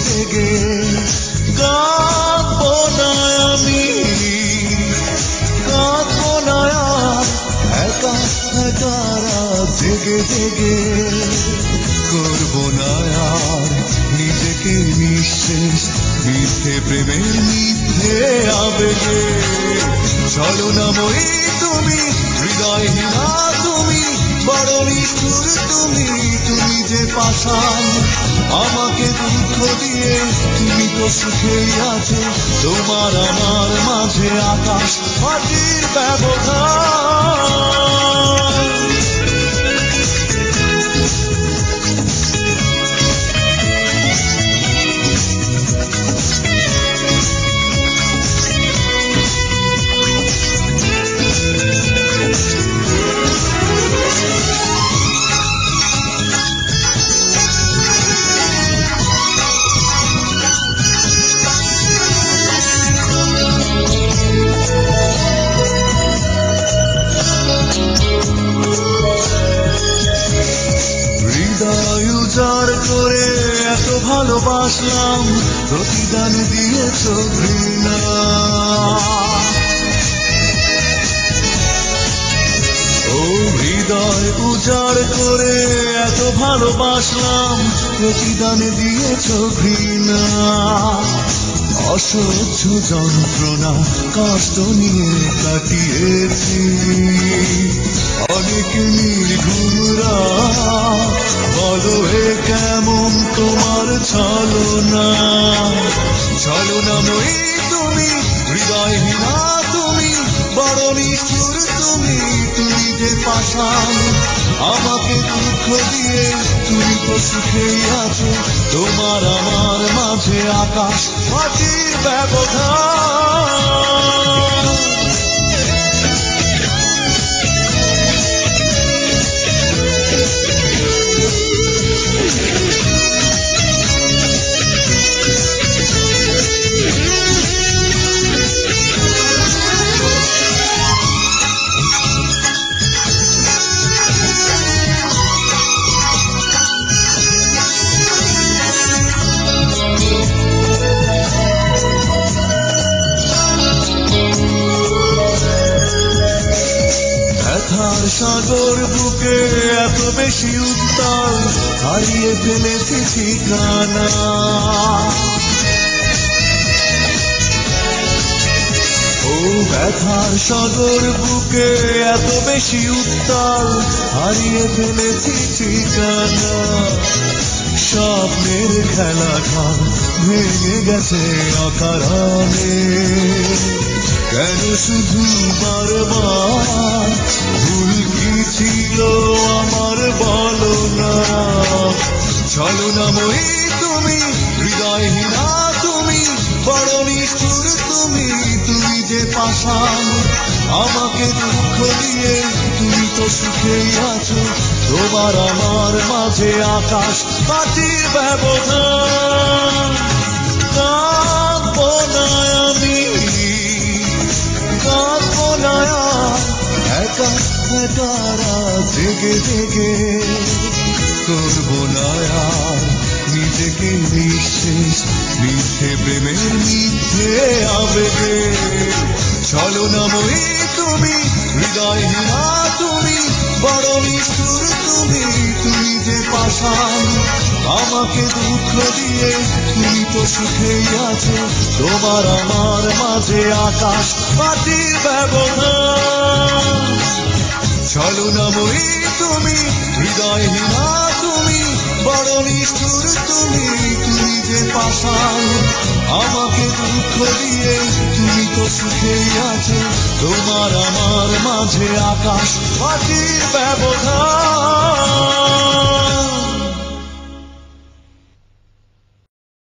জেগে কাঁদবো না আমি, কাঁদবো না আর একা একা রাত জেগে জেগে, করবো না আর নিজেকে নিঃশেষ মিথ্যে প্রেমের মিথ্যে আবেগে। ছলনাময়ী তুমি, হৃদয়হীনা তুমি, বড় নিষ্ঠুর তুমি, তুমি যে পাষাণ আমাকে দুঃখ দিয়ে, তুমি তো সুখেই আছো, তোমার আমার মাঝে আকাশ মাটির ব্যবধান। হৃদয় উজাড় করে এত ভালোবাসলাম, প্রতিদান দিয়েছ ঘৃণা। ও হৃদয় উজাড় করে এত ভালোবাসলাম, প্রতিদান দিয়েছ ঘৃণা। অসহ্য যন্ত্রণা কষ্ট নিয়ে কাটিয়েছি অনেক নির্ঘুম রাত, বলো এ কেমন তোমার ছলনা। ছলনাময়ী তুমি, হৃদয়হীনা তুমি, বড় নিষ্ঠুর তুমি, তুমি যে পাষাণ আমাকে দুঃখ দিয়ে, তুমি তো সুখেই আছো, তোমার আমার মাঝে আকাশ মাটির ব্যবধান। ব্যথার সাগর বুকে এত বেশি উত্তাল, হারিয়ে ফেলেছি ঠিকানা। ও ব্যথার সাগর বুকে এত বেশি উত্তাল, হারিয়ে ফেলেছি ঠিকানা। স্বপ্নের খেলাঘর ভেঙে গেছে অকারণে, কেন শুধু বারবার, ভুল কি ছিল আমার বলো না। ছলনাময়ী তুমি, হৃদয়হীনা তুমি, বড় নিষ্ঠুর তুমি, তুমি যে পাষাণ আমাকে দুঃখ দিয়ে, তুমি তো সুখেই আছো, তোমার আমার মাঝে আকাশ মাটির ব্যবধান। কাঁদবো না আমি, কাঁদবো না একা একা রাত জেগে জেগে, করবো না আর নিজেকে নিঃশেষ মিথ্যে প্রেমের মিথ্যে আবেগে। ছলনাময়ী তুমি, হৃদয়হীনা তুমি, বড় নিষ্ঠুর তুমি, তুমি যে পাষাণ আমাকে দুঃখ দিয়ে, তুমি তো সুখেই আছো, তোমার আমার মাঝে আকাশ মাটির ব্যবধান। ছলনাময়ী তুমি, হৃদয়হীনা তুমি, বড় নিষ্ঠুর তুমি, তুমি যে পাষাণ আমাকে দুঃখ দিয়ে, তুমি তো সুখেই আছো, তোমার আমার মাঝে আকাশ মাটির ব্যবধান।